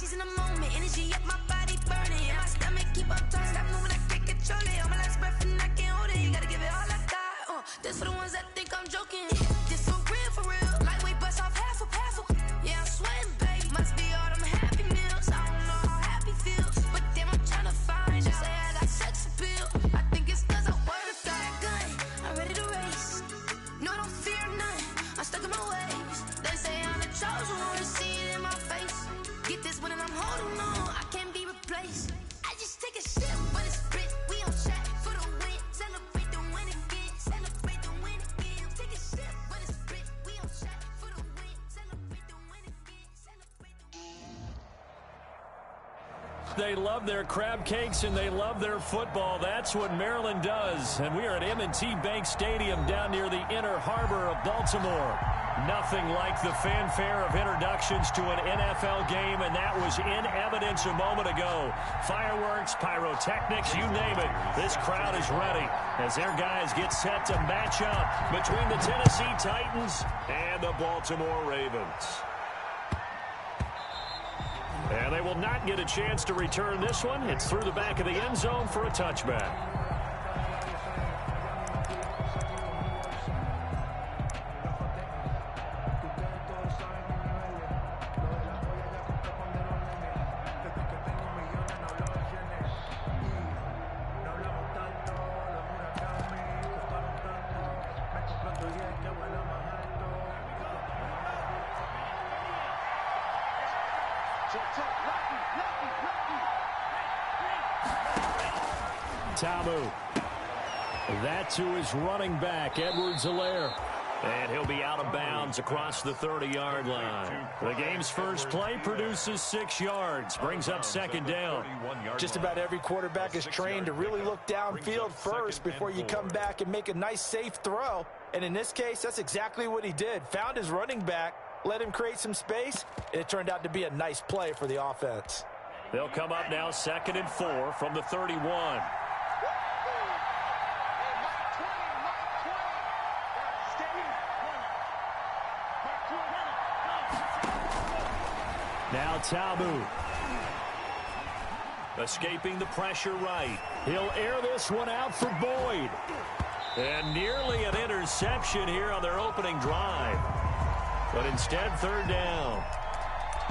she's in the moment. Energy up, my body burning. And my stomach keep up turning. Stop moving, I can't control it. On my last breath and I can't hold it. You gotta give it all I got. This for the ones that think I'm joking. This for real. Lightweight bust off half a. Yeah, I'm sweating, baby. Must be all them happy meals. I don't know how happy feels, but damn, I'm trying to find you. Say I got sex appeal. I think it's cause I work that gun. I'm ready to race. No, don't fear none. I'm stuck in my ways. They say I'm the chosen one. To see it in my face. Get this one and I'm holding on. I can't be replaced. I just take a sip, but it's split. We on track for the win. Celebrate the win again. Celebrate the win again. Take a sip, but it's split. We on track for the win. Celebrate the win again. Celebrate the win. They love their crab cakes and they love their football. That's what Maryland does. And we are at M&T Bank Stadium down near the Inner Harbor of Baltimore. Nothing like the fanfare of introductions to an NFL game, and that was in evidence a moment ago. Fireworks, pyrotechnics, you name it. This crowd is ready as their guys get set to match up between the Tennessee Titans and the Baltimore Ravens. And they will not get a chance to return this one. It's through the back of the end zone for a touchback. Tamu. That to his running back, Edwards-Helaire. And he'll be out of bounds across the 30-yard line. The game's first play produces 6 yards, brings up second down. Just about every quarterback is trained to really look downfield first before you come back and make a nice, safe throw. And in this case, that's exactly what he did. Found his running back, let him create some space, and it turned out to be a nice play for the offense. They'll come up now 2nd and 4 from the 31. Now Tamu. Escaping the pressure right. He'll air this one out for Boyd. And nearly an interception here on their opening drive. But instead, 3rd down.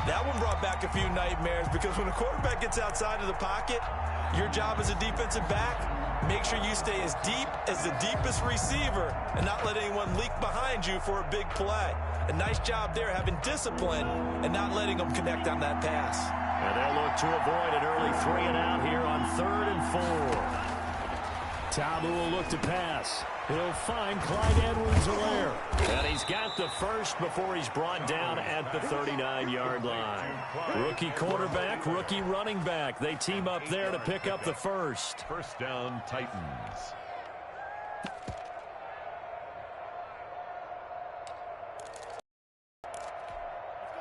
That one brought back a few nightmares because when a quarterback gets outside of the pocket, your job as a defensive back, make sure you stay as deep as the deepest receiver and not let anyone leak behind you for a big play. A nice job there having discipline and not letting them connect on that pass. And they'll look to avoid an early 3 and out here on 3rd and 4. Tamu will look to pass. He'll find Clyde Edwards-Helaire. And he's got the first before he's brought down at the 39-yard line. Rookie quarterback, rookie running back. They team up there to pick up the first. First down, Titans.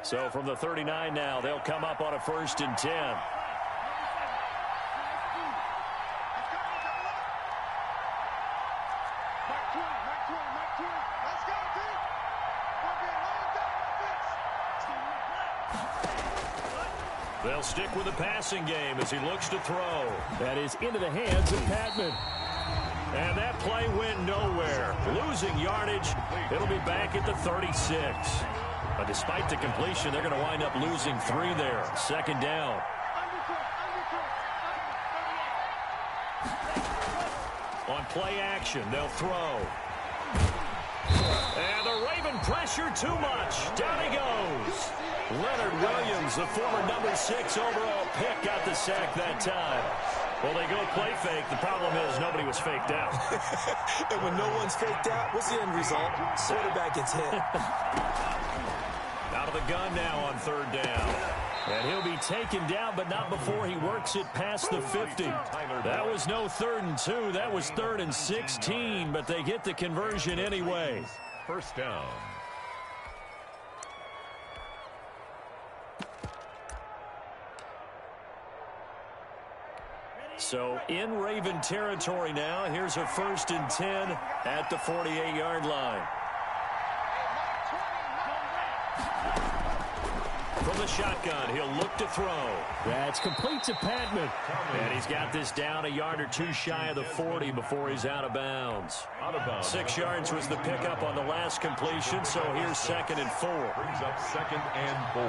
So from the 39 now, they'll come up on a 1st and 10. They'll stick with the passing game as he looks to throw. That is into the hands of Patman. And that play went nowhere. Losing yardage. It'll be back at the 36. But despite the completion, they're going to wind up losing 3 there. 2nd down. On play action, they'll throw. And the Raven pressure too much. Down he goes. Leonard Williams, the former number 6 overall pick, got the sack that time. Well, they go play fake. The problem is nobody was faked out. And when no one's faked out, what's the end result? Quarterback gets hit. Out of the gun now on 3rd down. And he'll be taken down, but not before he works it past the 50. That was no 3rd and 2. That was 3rd and 16, but they get the conversion anyway. First down. So in Raven territory now. Here's a 1st and 10 at the 48-yard line. From the shotgun. He'll look to throw. That's complete to Patman. And he's got this down a yard or two shy of the 40 before he's out of bounds. 6 yards was the pickup on the last completion, so here's 2nd and 4. Brings up 2nd and 4.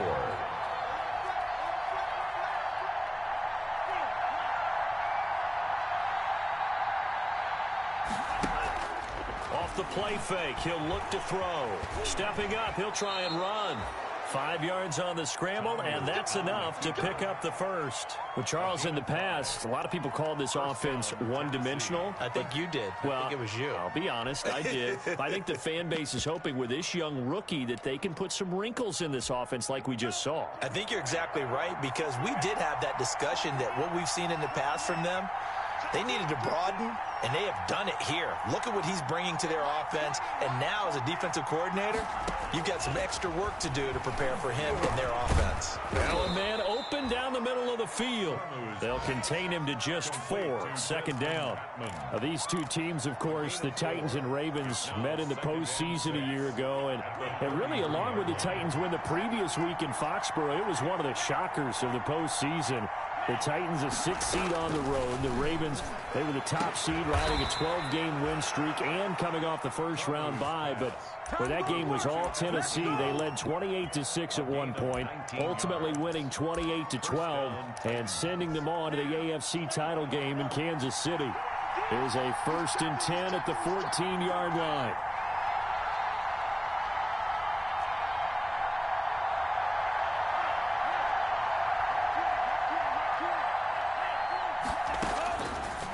Off the play fake, he'll look to throw. Stepping up, he'll try and run. 5 yards on the scramble, and that's enough to pick up the first. Well, Charles, in the past, a lot of people called this offense one-dimensional. I think you did. Well, I think it was you. I'll be honest, I did. I think the fan base is hoping with this young rookie that they can put some wrinkles in this offense like we just saw. I think you're exactly right, because we did have that discussion that what we've seen in the past from them, they needed to broaden, and they have done it here. Look at what he's bringing to their offense, and now as a defensive coordinator, you've got some extra work to do to prepare for him and their offense. Well, a man open down the middle of the field. They'll contain him to just 4. 2nd down. Now, these two teams, of course, the Titans and Ravens, met in the postseason a year ago, and really along with the Titans win the previous week in Foxborough, it was one of the shockers of the postseason. The Titans a 6th seed on the road. The Ravens, they were the top seed, riding a 12-game win streak and coming off the first-round bye. But where that game was all Tennessee, they led 28-6 at one point, ultimately winning 28-12 and sending them on to the AFC title game in Kansas City. Here's a 1st and 10 at the 14-yard line.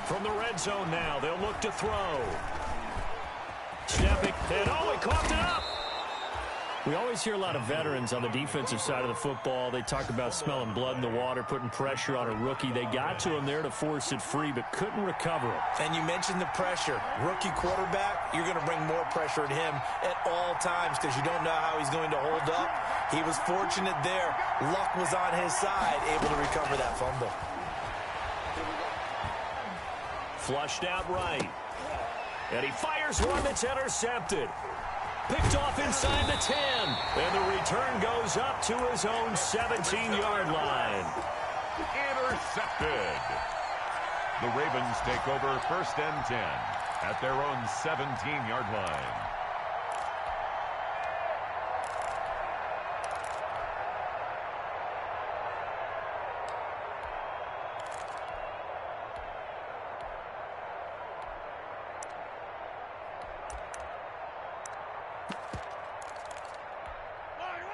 From the red zone now, they'll look to throw. Stepping, and he coughed it up. We always hear a lot of veterans on the defensive side of the football. They talk about smelling blood in the water, putting pressure on a rookie. They got to him there to force it free, but couldn't recover it. And you mentioned the pressure. Rookie quarterback, you're going to bring more pressure at him at all times because you don't know how he's going to hold up. He was fortunate there. Luck was on his side, able to recover that fumble. Flushed out right. And he fires one that's intercepted. Picked off inside the 10. And the return goes up to his own 17-yard line. Intercepted. The Ravens take over 1st and 10 at their own 17-yard line.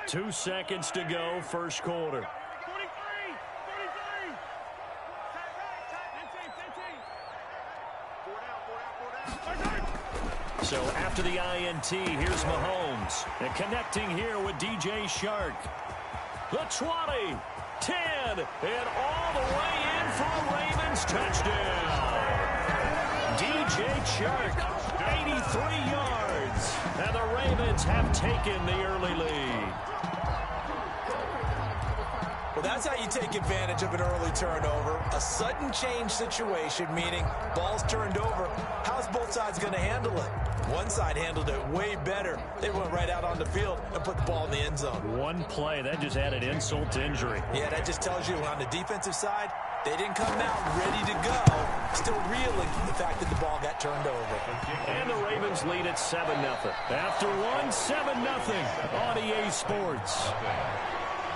Two seconds to go, first quarter. So after the INT, here's Mahomes. And connecting here with DJ Shark. The 20, 10, and all the way in for a Ravens touchdown. DJ Shark, 83 yards. And the Ravens have taken the early lead. Well, that's how you take advantage of an early turnover. A sudden change situation, meaning ball's turned over. How's both sides going to handle it? One side handled it way better. They went right out on the field and put the ball in the end zone. One play, that just added insult to injury. Yeah, that just tells you on the defensive side, they didn't come out ready to go. Still reeling from the fact that the ball got turned over. And the Ravens lead at 7-0. After one, 7-0 on EA Sports.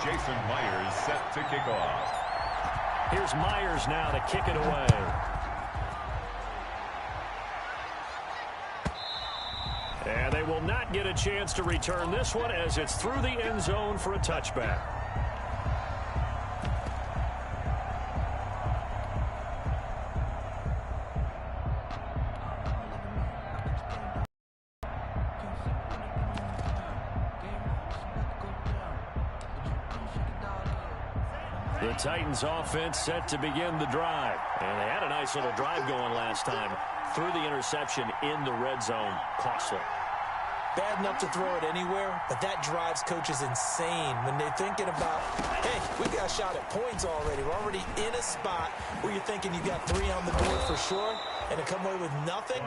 Jason Myers set to kick off. Here's Myers now to kick it away. And they will not get a chance to return this one as it's through the end zone for a touchback. The Titans offense set to begin the drive. And they had a nice little drive going last time. Threw the interception in the red zone. Costly. Bad enough to throw it anywhere, but that drives coaches insane when they're thinking about, hey, we got a shot at points already. We're already in a spot where you're thinking you got 3 on the board for sure, and to come away with nothing,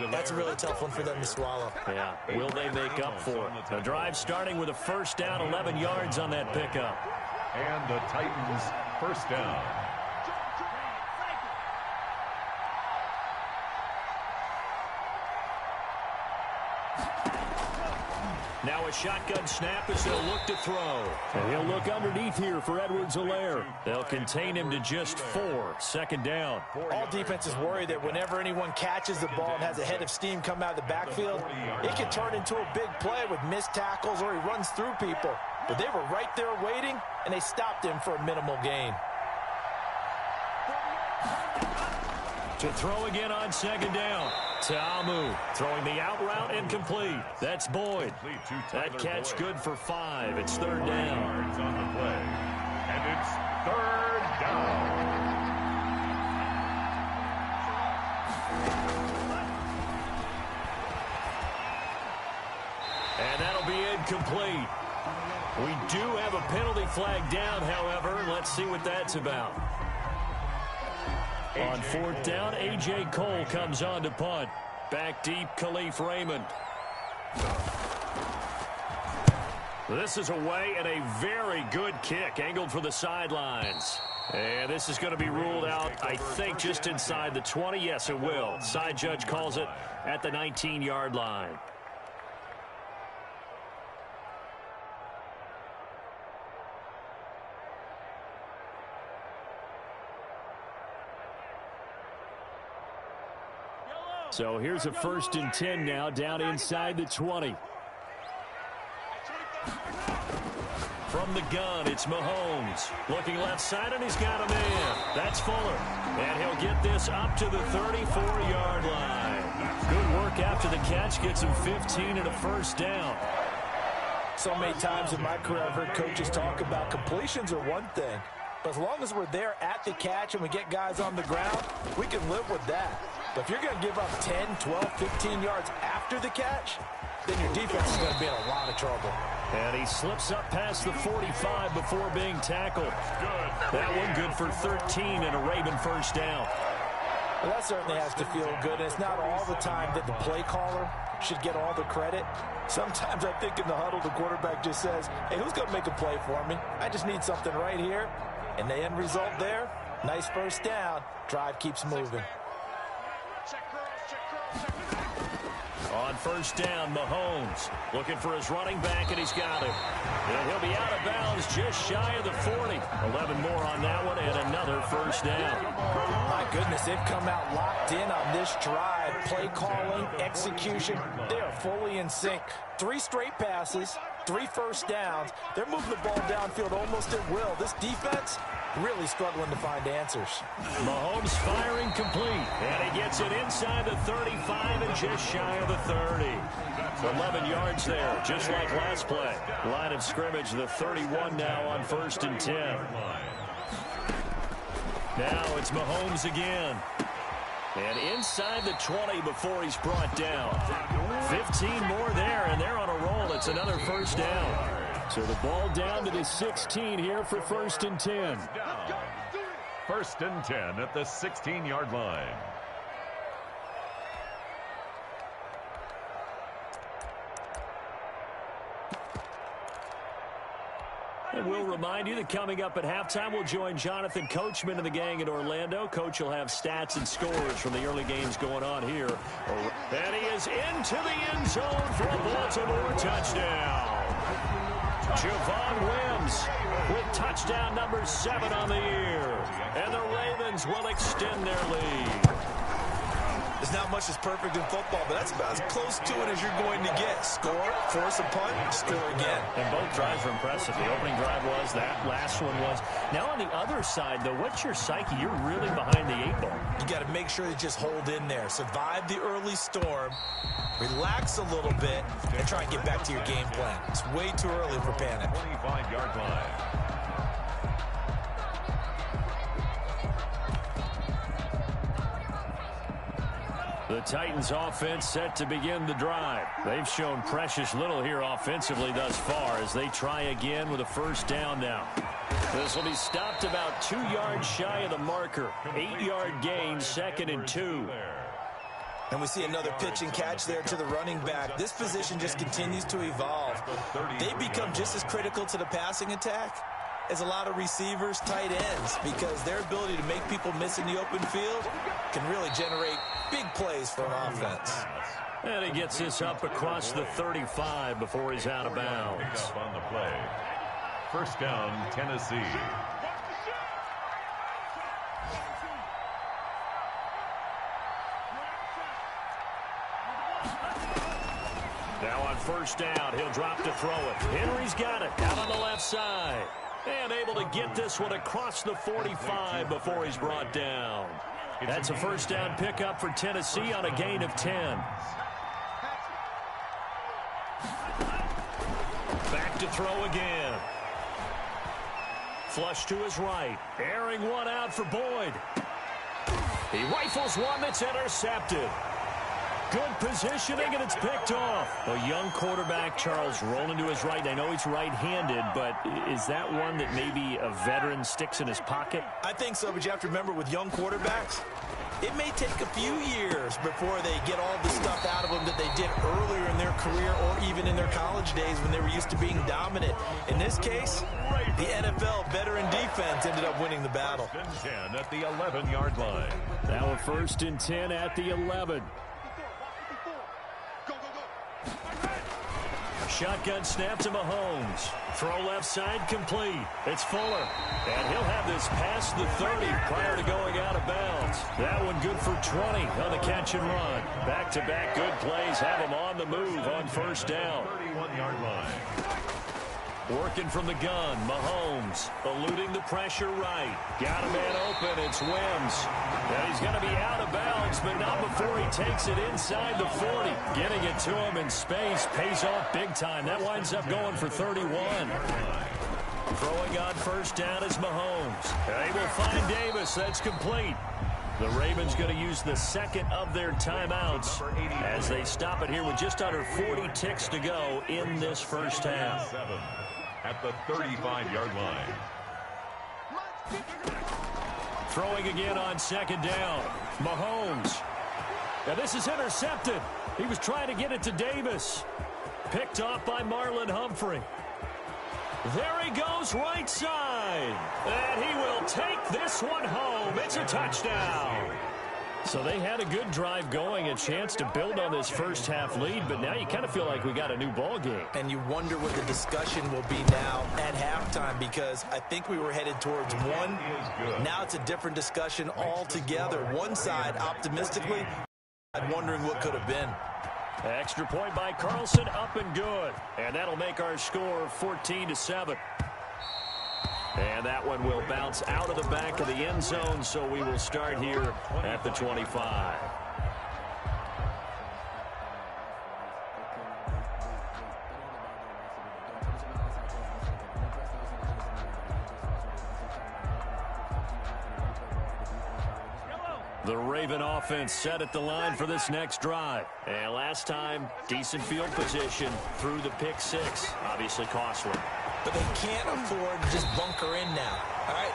that's a really tough one for them to swallow. Yeah, will they make up for it? The drive starting with a first down, 11 yards on that pickup. And the Titans first down. Now a shotgun snap as they'll look to throw. And he'll look underneath here for Edwards-Helaire. They'll contain him to just 4. Second down. All defenses worry that whenever anyone catches the ball and has a head of steam come out of the backfield, it can turn into a big play with missed tackles or he runs through people. But they were right there waiting, and they stopped him for a minimal gain. To throw again on second down. Ta'amu throwing the out route incomplete. That's Boyd. That catch good for 5. It's third down. On the play. And it's third down. And that'll be incomplete. We do have a penalty flag down, however. Let's see what that's about. On fourth down, A.J. Cole comes on to punt. Back deep, Khalif Raymond. This is away and a very good kick, angled for the sidelines. And this is going to be ruled out, I think, just inside the 20. Yes, it will. Side judge calls it at the 19-yard line. So here's a 1st and 10 now, down inside the 20. From the gun, it's Mahomes. Looking left side, and he's got a man. That's Fuller. And he'll get this up to the 34-yard line. Good work after the catch. Gets him 15 and a first down. So many times in my career, I've heard coaches talk about completions are one thing. But as long as we're there at the catch and we get guys on the ground, we can live with that. But if you're going to give up 10, 12, 15 yards after the catch, then your defense is going to be in a lot of trouble. And he slips up past the 45 before being tackled. That one good for 13 and a Raven first down. Well, that certainly has to feel good. And it's not all the time that the play caller should get all the credit. Sometimes I think in the huddle, the quarterback just says, hey, who's going to make a play for me? I just need something right here. And the end result there, nice first down. Drive keeps moving. On first down, Mahomes looking for his running back, and he's got him. And he'll be out of bounds just shy of the 40. 11 more on that one, and another first down. My goodness, they've come out locked in on this drive. Play calling, execution, they are fully in sync. 3 straight passes, 3 first downs. They're moving the ball downfield almost at will. This defense really struggling to find answers. Mahomes firing complete, and he gets it inside the 35 and just shy of the 30. 11 yards there, just like last play. Line of scrimmage, the 31 now on 1st and 10. Now it's Mahomes again. And inside the 20 before he's brought down. 15 more there, and they're on a roll. It's another first down. So the ball down to the 16 here for 1st and 10. 1st and 10 at the 16-yard line. And we'll remind you that coming up at halftime, we'll join Jonathan Coachman and the gang in Orlando. Coach will have stats and scores from the early games going on here. And he is into the end zone for a Baltimore touchdown. Javon Wims with touchdown number 7 on the year. And the Ravens will extend their lead. There's not much that's perfect in football, but that's about as close to it as you're going to get. Score, force a punt, score again. And both drives were impressive. The opening drive was, that last one was. Now on the other side, though, what's your psyche? You're really behind the 8 ball. You got to make sure to just hold in there. Survive the early storm, relax a little bit, and try and get back to your game plan. It's way too early for panic. 25-yard line. The Titans offense set to begin the drive. They've shown precious little here offensively thus far as they try again with a first down now. This will be stopped about 2 yards shy of the marker. 8-yard gain, 2nd and 2. And we see another pitch and catch there to the running back. This position just continues to evolve. They become just as critical to the passing attack is a lot of receivers, tight ends, because their ability to make people miss in the open field can really generate big plays for an offense. And he gets this up across the 35 before he's out of bounds. On the play. First down, Tennessee. Now on first down, he'll drop to throw it. Henry's got it out on the left side. And able to get this one across the 45 before he's brought down. That's a first down pickup for Tennessee on a gain of 10. Back to throw again. Flush to his right. Airing one out for Boyd. He rifles one that's intercepted. Good positioning, and it's picked off. A young quarterback, Charles, rolling to his right. I know he's right-handed, but is that one that maybe a veteran sticks in his pocket? I think so, but you have to remember with young quarterbacks, it may take a few years before they get all the stuff out of them that they did earlier in their career or even in their college days when they were used to being dominant. In this case, the NFL veteran defense ended up winning the battle. First and 10 at the 11-yard line. Now a first and 10 at the 11. Shotgun snap to Mahomes. Throw left side complete. It's Fuller. And he'll have this past the 30 prior to going out of bounds. That one good for 20 on the catch and run. Back-to-back good plays have him on the move on first down. 31-yard line. Working from the gun, Mahomes eluding the pressure right. Got a man open, it's Wims. And he's going to be out of bounds, but not before he takes it inside the 40. Getting it to him in space pays off big time. That winds up going for 31. Throwing on first down is Mahomes. They will find Davis, that's complete. The Ravens going to use the second of their timeouts as they stop it here with just under 40 ticks to go in this first half. At the 35-yard line. Throwing again on second down. Mahomes. Now this is intercepted. He was trying to get it to Davis. Picked off by Marlon Humphrey. There he goes right side. And he will take this one home. It's a touchdown. So they had a good drive going, a chance to build on this first half lead, but now you kind of feel like we got a new ball game. And you wonder what the discussion will be now at halftime, because I think we were headed towards one. Now it's a different discussion altogether. One side, optimistically, wondering what could have been. Extra point by Carlson, up and good. And that'll make our score 14-7. And that one will bounce out of the back of the end zone, so we will start here at the 25. The Raven offense set at the line for this next drive. And last time, decent field position through the pick six. Obviously costly. But they can't afford to just bunker in now. All right,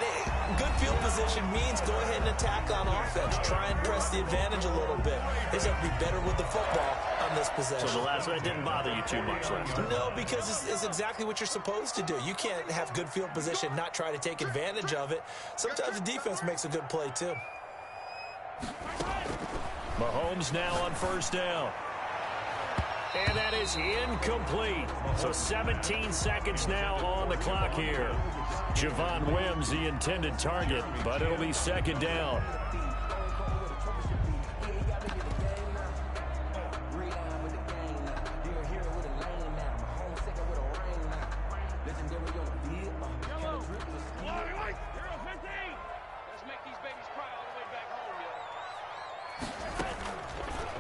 good field position means go ahead and attack on offense. Try and press the advantage a little bit. They just have to be better with the football on this possession. So the last one didn't bother you too much last time? No, because it's exactly what you're supposed to do. You can't have good field position, not try to take advantage of it. Sometimes the defense makes a good play, too. Mahomes now on first down. And that is incomplete. So 17 seconds now on the clock here. Javon Wims, the intended target, but it'll be second down.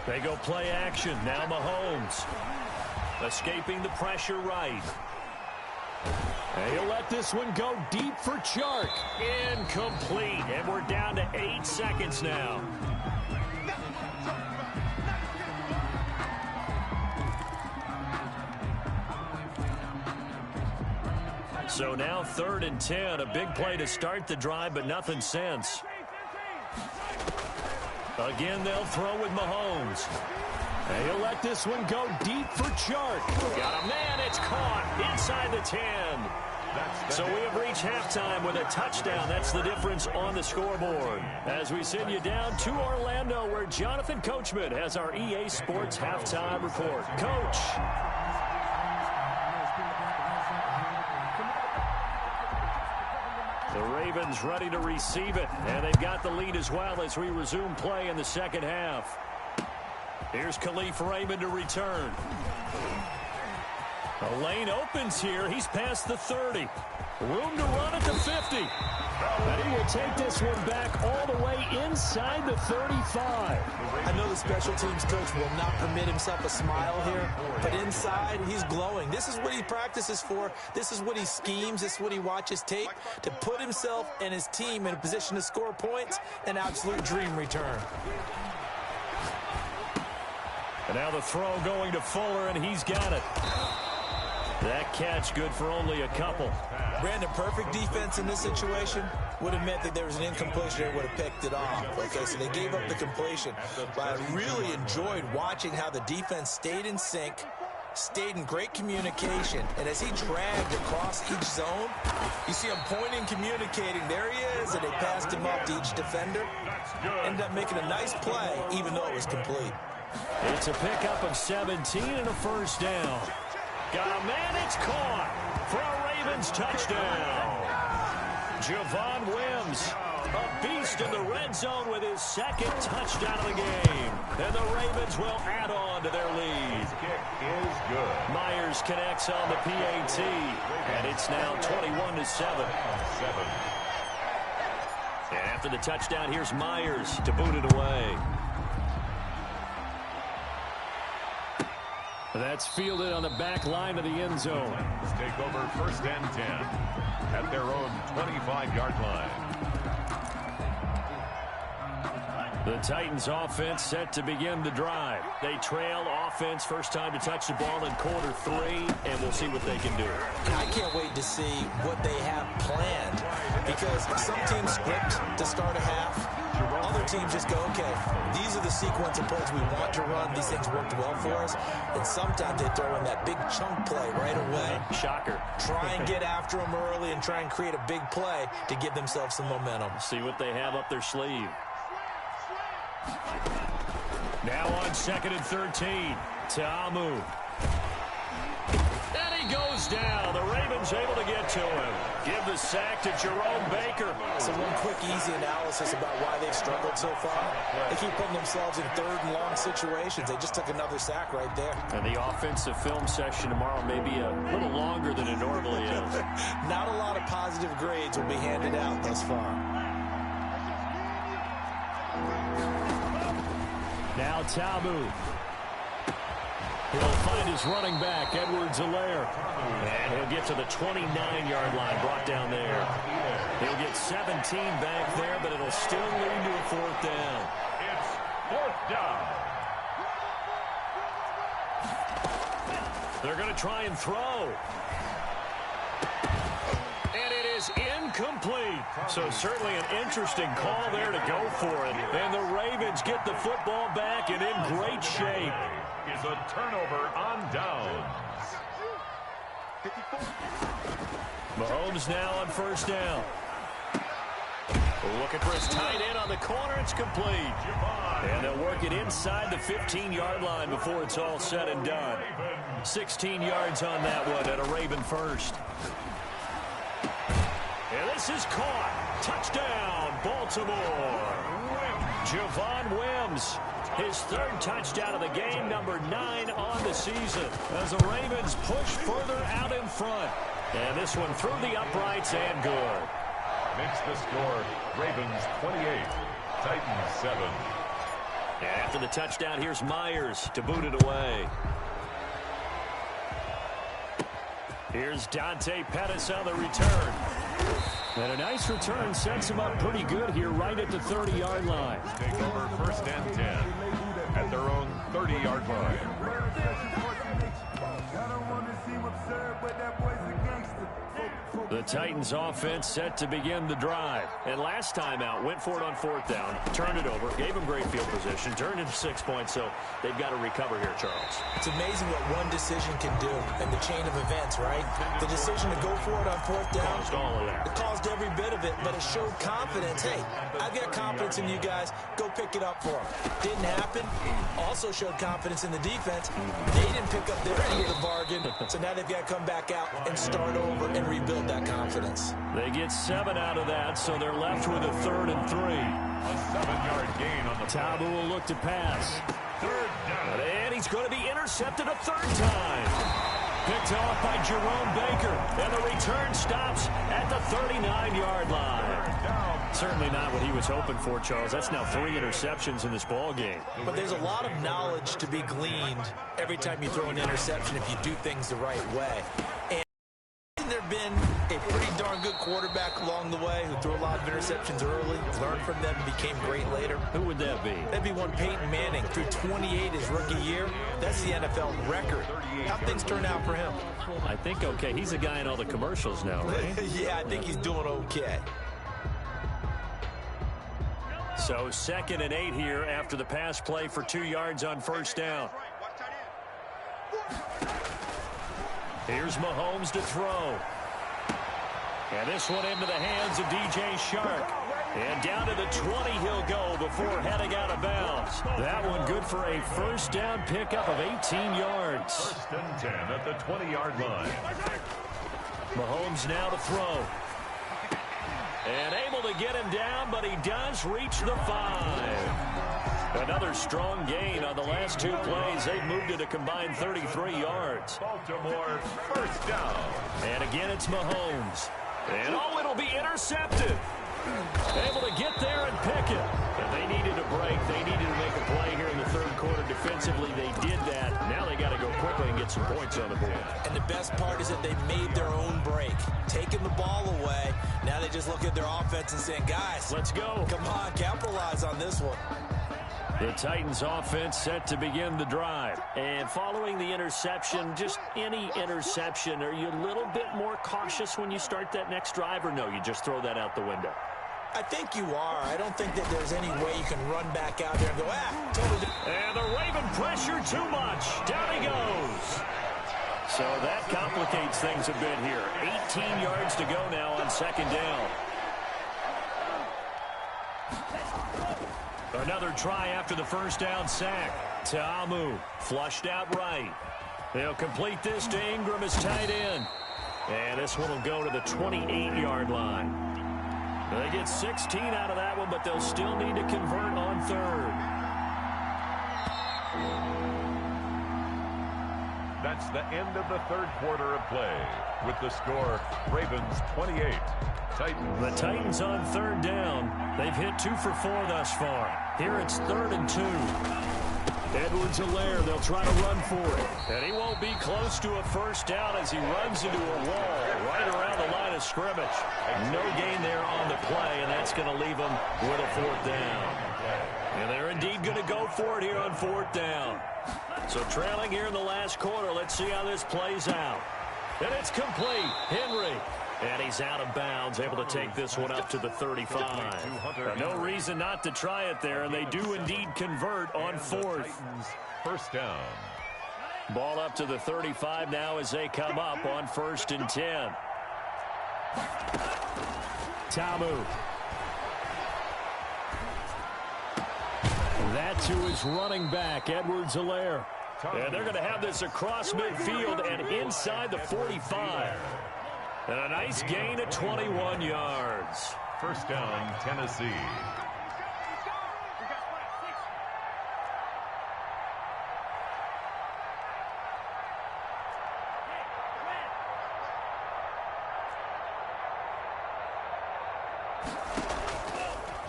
They go play action. Now Mahomes. Escaping the pressure right. And he'll let this one go deep for Chark. Incomplete. And we're down to 8 seconds now. So now 3rd and 10. A big play to start the drive, but nothing since. Again, they'll throw with Mahomes. And he'll let this one go deep for Chark. Got a man, it's caught inside the 10. So we have reached halftime with a touchdown. That's the difference on the scoreboard. As we send you down to Orlando, where Jonathan Coachman has our EA Sports halftime report. Coach. The Ravens ready to receive it, and they've got the lead as well as we resume play in the second half. Here's Khalif Raymond to return. The lane opens here. He's past the 30. Room to run at the 50. And he will take this one back all the way inside the 35. I know the special teams coach will not permit himself a smile here, but inside, he's glowing. This is what he practices for. This is what he schemes. This is what he watches tape to put himself and his team in a position to score points. An absolute dream return. And now the throw going to Fuller, and he's got it. That catch good for only a couple. Brandon, perfect defense in this situation would have meant that there was an incompletion. They would have picked it off. Okay, so they gave up the completion. But I really enjoyed watching how the defense stayed in sync, stayed in great communication, and as he dragged across each zone, you see him pointing, communicating. There he is, and they passed him up to each defender. Ended up making a nice play, even though it was complete. It's a pickup of 17 and a first down. Got a man, it's caught for a Ravens touchdown. Javon Wims, a beast in the red zone with his second touchdown of the game. And the Ravens will add on to their lead. Kick is good. Myers connects on the PAT, and it's now 21-7. And after the touchdown, here's Myers to boot it away. That's fielded on the back line of the end zone. Let's take over first and 10 at their own 25-yard line. The Titans offense set to begin the drive. They trail offense, first time to touch the ball in quarter 3, and we'll see what they can do. I can't wait to see what they have planned, because some teams script to start a half. Other teams just go, okay, these are the sequence of plays we want to run. These things worked well for us. And sometimes they throw in that big chunk play right away. Shocker. Try and get after them early and try and create a big play to give themselves some momentum. See what they have up their sleeve. Now on 2nd and 13. Ta'amu. And he goes down. The Ravens able to get to him. Give the sack to Jerome Baker. So one quick, easy analysis about why they've struggled so far. They keep putting themselves in third and long situations. They just took another sack right there. And the offensive film session tomorrow may be a little longer than it normally is. Not a lot of positive grades will be handed out thus far. Now Ta'amu. He'll find his running back, Edwards-Helaire. And he'll get to the 29-yard line, brought down there. He'll get 17 back there, but it'll still lead to a fourth down. It's fourth down. They're going to try and throw. And it is incomplete. So certainly an interesting call there to go for it. And the Ravens get the football back and in great shape. Is a turnover on downs. Mahomes now on first down. Looking for his tight end on the corner. It's complete. And they'll work it inside the 15-yard line before it's all said and done. 16 yards on that one at a Raven first. And this is caught. Touchdown, Baltimore. Javon Wims. His third touchdown of the game, number 9 on the season, as the Ravens push further out in front. And this one through the uprights and good. Makes the score Ravens 28, Titans 7. And after the touchdown, here's Myers to boot it away. Here's Dante Pettis on the return. And a nice return sets him up pretty good here right at the 30-yard line. Take over first and 10 at their own 30-yard line. The Titans offense set to begin the drive. And last time out, went for it on 4th down, turned it over, gave them great field position, turned into 6 points, so they've got to recover here, Charles. It's amazing what one decision can do in the chain of events, right? The decision to go for it on 4th down. Caused all of that. It caused every bit of it, but it showed confidence. Hey, I've got confidence in you guys. Go pick it up for them. Didn't happen. Also showed confidence in the defense. They didn't pick up their end of the bargain, so now they've got to come back out and start over and rebuild that confidence. They get 7 out of that, so they're left with a 3rd and 3. A 7-yard gain on the Tabu will look to pass. 3rd down. And he's going to be intercepted a 3rd time. Picked off by Jerome Baker. And the return stops at the 39-yard line. Certainly not what he was hoping for, Charles. That's now 3 interceptions in this ball game. But there's a lot of knowledge to be gleaned every time you throw an interception if you do things the right way. And there been a pretty darn good quarterback along the way who threw a lot of interceptions early, learned from them, and became great later? Who would that be? That'd be one Peyton Manning. Threw 28 his rookie year. That's the NFL record. How'd things turn out for him? I think okay. He's a guy in all the commercials now, right? Yeah, I think he's doing okay. So 2nd and 8 here after the pass play for 2 yards on 1st down. Here's Mahomes to throw. And this one into the hands of DJ Shark. And down to the 20 he'll go before heading out of bounds. That one good for a 1st down pickup of 18 yards. 1st and 10 at the 20-yard line. Mahomes now to throw. And able to get him down, but he does reach the 5. Another strong gain on the last 2 plays. They've moved it a combined 33 yards. Baltimore 1st down. And again, it's Mahomes. And it'll be intercepted. Able to get there and pick it. And they needed a break. They needed to make a play here in the 3rd quarter. Defensively, they did that. Now they got to go quickly and get some points on the board. And the best part is that they made their own break. Taking the ball away. Now they just look at their offense and saying, guys, let's go. Come on, capitalize on this one. The Titans offense set to begin the drive. And following the interception, just any interception, are you a little bit more cautious when you start that next drive, or no, you just throw that out the window? I think you are. I don't think that there's any way you can run back out there and go, totally. And the Raven pressure too much. Down he goes. So that complicates things a bit here. 18 yards to go now on 2nd down. Another try after the 1st down sack. Ta'amu flushed out right. They'll complete this to Ingram as tight end. And this one will go to the 28-yard line. They get 16 out of that one, but they'll still need to convert on 3rd. That's the end of the 3rd quarter of play. With the score, Ravens 28. Titans. The Titans on 3rd down. They've hit 2 for 4 thus far. Here it's 3rd and 2. Edwards-Helaire, they'll try to run for it. And he won't be close to a 1st down as he runs into a wall right around the line of scrimmage. No gain there on the play, and that's going to leave him with a 4th down. And they're indeed going to go for it here on 4th down. So trailing here in the last quarter, let's see how this plays out. And it's complete. Henry. And he's out of bounds, able to take this one up to the 35. No reason not to try it there, and they do indeed convert on 4th. 1st down. Ball up to the 35 now as they come up on 1st and 10. Tamu. That to his running back, Edwards-Helaire. And they're going to have this across midfield and inside the 45. And a nice gain of 21 yards. 1st down, Tennessee.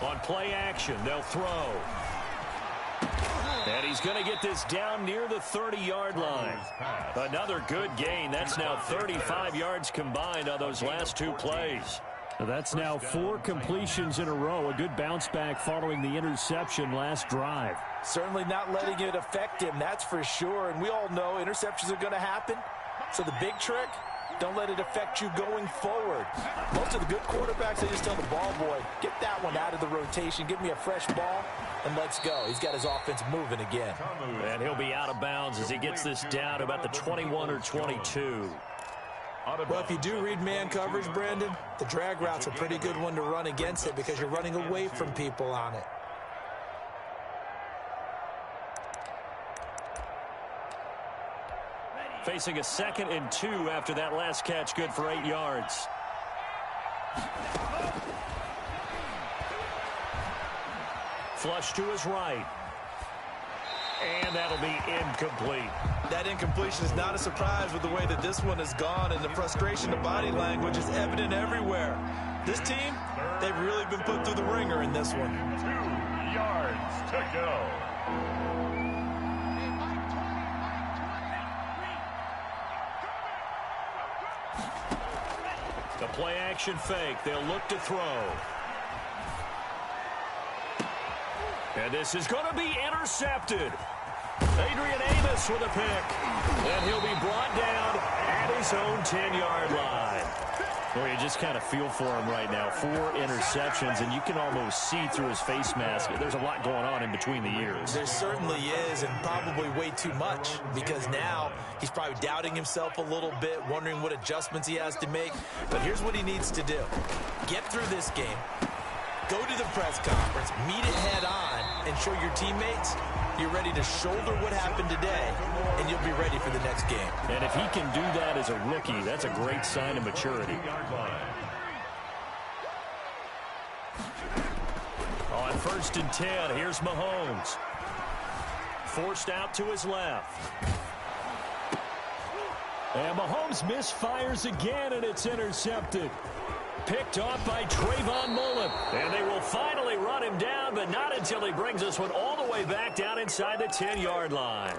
On play action, they'll throw. And he's going to get this down near the 30-yard line. Another good gain. That's now 35 yards combined on those last 2 plays. That's now 4 completions in a row. A good bounce back following the interception last drive. Certainly not letting it affect him, that's for sure. And we all know interceptions are going to happen. So the big trick, Don't let it affect you going forward. Most of the good quarterbacks, they just tell the ball boy, get that one out of the rotation, give me a fresh ball, and let's go. He's got his offense moving again. And he'll be out of bounds as he gets this down to about the 21 or 22. Well, if you do read man coverage, Brandon, the drag route's a pretty good one to run against it because you're running away from people on it. Facing a 2nd and 2 after that last catch, good for 8 yards. Flush to his right. And that'll be incomplete. That incompletion is not a surprise with the way that this one has gone, and the frustration, the body language is evident everywhere. This team, they've really been put through the ringer in this one. 2 yards to go. The play action fake. They'll look to throw. And this is going to be intercepted. Adrian Amos with a pick. And he'll be brought down at his own 10-yard line. Boy, you just kind of feel for him right now. 4 interceptions, and you can almost see through his face mask. There's a lot going on in between the ears. There certainly is, and probably way too much, because now he's probably doubting himself a little bit, wondering what adjustments he has to make. But here's what he needs to do. Get through this game. Go to the press conference, meet it head on, and show your teammates you're ready to shoulder what happened today, and you'll be ready for the next game. And if he can do that as a rookie, that's a great sign of maturity. On 1st and 10, here's Mahomes. Forced out to his left. And Mahomes misfires again, and it's intercepted. Picked off by Trayvon Mullen. And they will finally run him down, but not until he brings this one all the way back down inside the 10-yard line.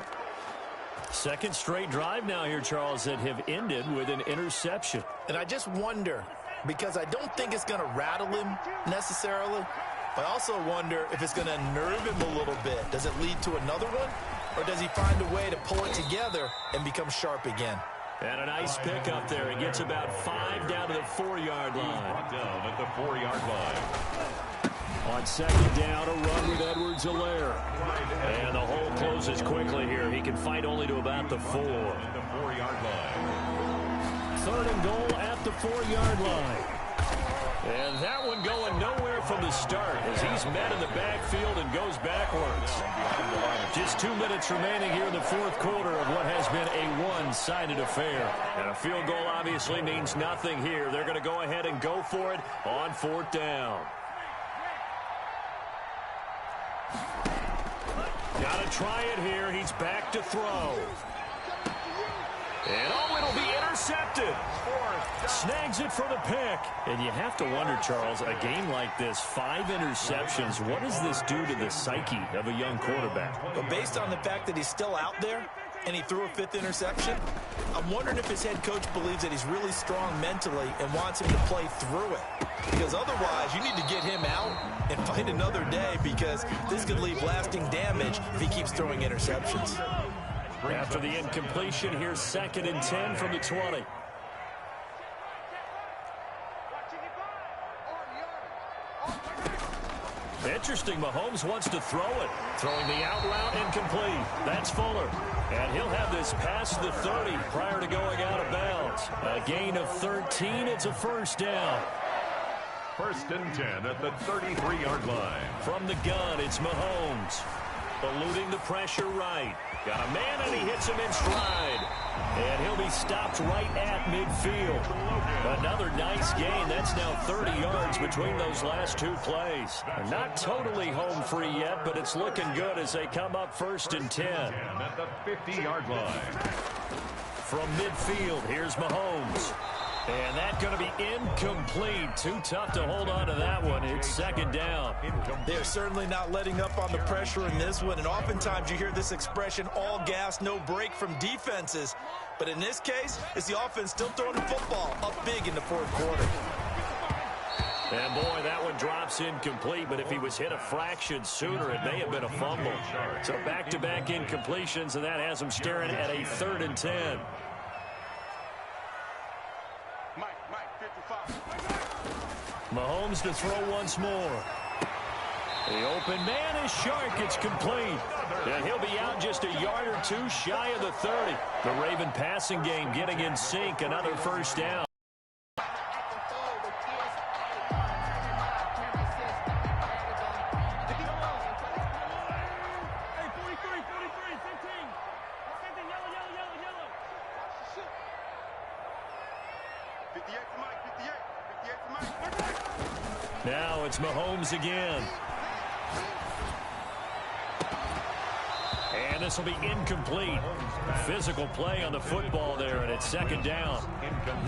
2nd straight drive now here, Charles, that have ended with an interception. And I just wonder, because I don't think it's going to rattle him necessarily, but I also wonder if it's going to unnerve him a little bit. Does it lead to another one, or does he find a way to pull it together and become sharp again? And a nice pick up there. He gets about 5 down to the 4-yard line. Brought down at the 4-yard line. On 2nd down, a run with Edwards-Helaire. And the hole closes quickly here. He can fight only to about the 4. At the 4-yard line. 3rd and goal at the 4-yard line. And that one going nowhere from the start as he's met in the backfield and goes backwards. Just 2 minutes remaining here in the 4th quarter of what has been a one-sided affair. And a field goal obviously means nothing here. They're going to go ahead and go for it on 4th down. Got to try it here. He's back to throw. And oh, it'll be intercepted. Snags it for the pick. And you have to wonder, Charles, a game like this, 5 interceptions, what does this do to the psyche of a young quarterback? But based on the fact that he's still out there and he threw a 5th interception, I'm wondering if his head coach believes that he's really strong mentally and wants him to play through it. Because otherwise, you need to get him out and fight another day, because this could leave lasting damage if he keeps throwing interceptions. After the incompletion, here's 2nd and 10 from the 20. Interesting, Mahomes wants to throw it. Throwing the out route incomplete. That's Fuller. And he'll have this past the 30 prior to going out of bounds. A gain of 13. It's a 1st down. 1st and 10 at the 33-yard line. From the gun, it's Mahomes. Eluding the pressure right. Got a man, and he hits him in stride. And he'll be stopped right at midfield. Another nice gain. That's now 30 yards between those last 2 plays. They're not totally home free yet, but it's looking good as they come up 1st and 10. At the 50-yard line. From midfield, here's Mahomes. And that's going to be incomplete. Too tough to hold on to that one. It's 2nd down. They're certainly not letting up on the pressure in this one. And oftentimes you hear this expression, all gas, no break from defenses. But in this case, it's the offense still throwing the football up big in the 4th quarter. And boy, that one drops incomplete. But if he was hit a fraction sooner, it may have been a fumble. So back-to-back incompletions, and that has him staring at a 3rd and 10. Mahomes to throw once more. The open man is Shark. It's complete. And he'll be out just a yard or two shy of the 30. The Raven passing game getting in sync. Another first down. Now it's Mahomes again. And this will be incomplete. Physical play on the football there, and it's second down.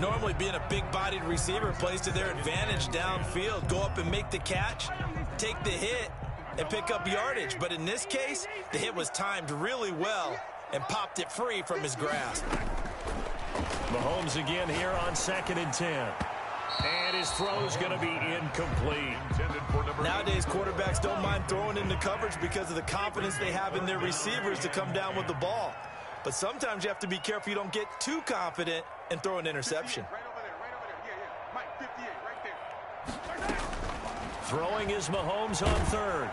Normally being a big-bodied receiver plays to their advantage downfield. Go up and make the catch, take the hit, and pick up yardage. But in this case, the hit was timed really well and popped it free from his grasp. Mahomes again here on 2nd and 10. And his throw's going to be incomplete. Nowadays, quarterbacks don't mind throwing into coverage because of the confidence they have in their receivers to come down with the ball. But sometimes you have to be careful you don't get too confident and throw an interception. Throwing is Mahomes on 3rd.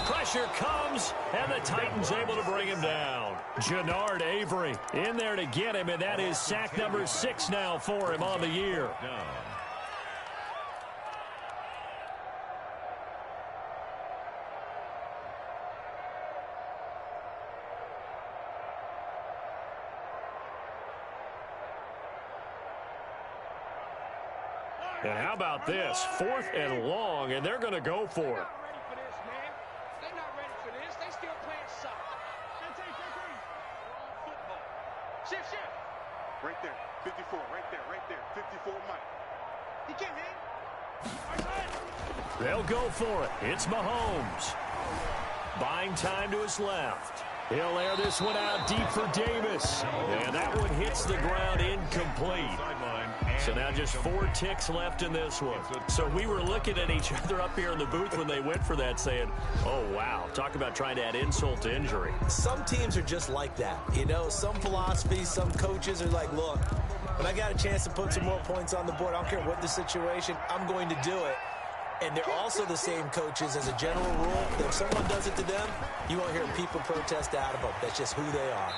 Pressure comes, and the Titans able to bring him down. Jannard Avery in there to get him, and that is sack number 6 now for him on the year. And how about this? 4th and long, and they're going to go for it. They're not ready for this. They still playing soccer. Football. Shift. Right there. 54. Right there. 54 Mike. He can't hang. They'll go for it. It's Mahomes. Buying time to his left. He'll air this one out deep for Davis. And that one hits the ground incomplete. So now just 4 ticks left in this one. So we were looking at each other up here in the booth when they went for that saying, oh, wow, talk about trying to add insult to injury. Some teams are just like that. You know, some philosophies, some coaches are like, look, when I got a chance to put some more points on the board, I don't care what the situation, I'm going to do it. And they're also the same coaches as a general rule. That if someone does it to them, you won't hear people protest out of them. That's just who they are.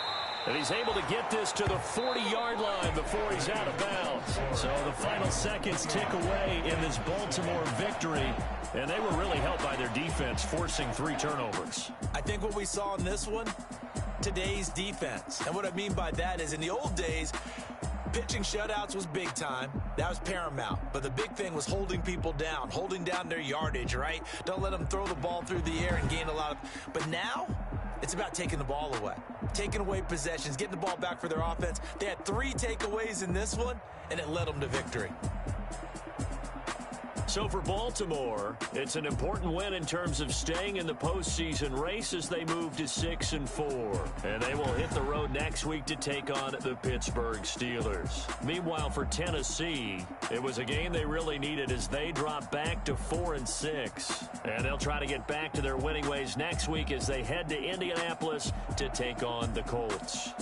And he's able to get this to the 40-yard line before he's out of bounds. So the final seconds tick away in this Baltimore victory. And they were really helped by their defense, forcing 3 turnovers. I think what we saw in this one, today's defense. And what I mean by that is in the old days, pitching shutouts was big time. That was paramount. But the big thing was holding people down, holding down their yardage, right? Don't let them throw the ball through the air and gain a lot of... But now, it's about taking the ball away. Taking away possessions, getting the ball back for their offense. They had 3 takeaways in this one, and it led them to victory. So for Baltimore, it's an important win in terms of staying in the postseason race as they move to 6-4. And they will hit the road next week to take on the Pittsburgh Steelers. Meanwhile, for Tennessee, it was a game they really needed as they drop back to 4-6. And they'll try to get back to their winning ways next week as they head to Indianapolis to take on the Colts.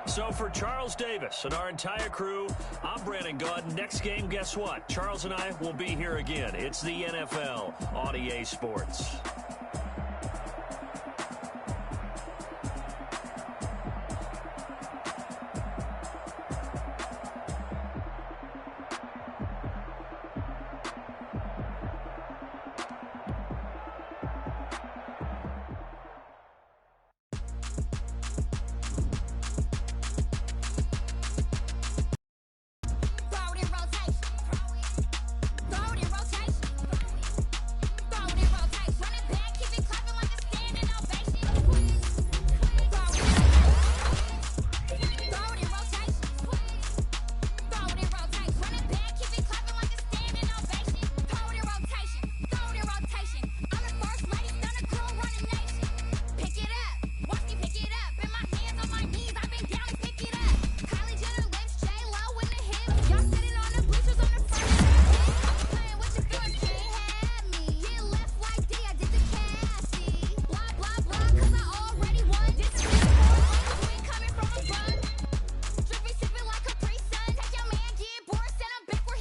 So for Charles Davis and our entire crew, I'm Brandon Gaudin. Next game, guess what? Charles and I will be here again. It's the NFL on EA Sports.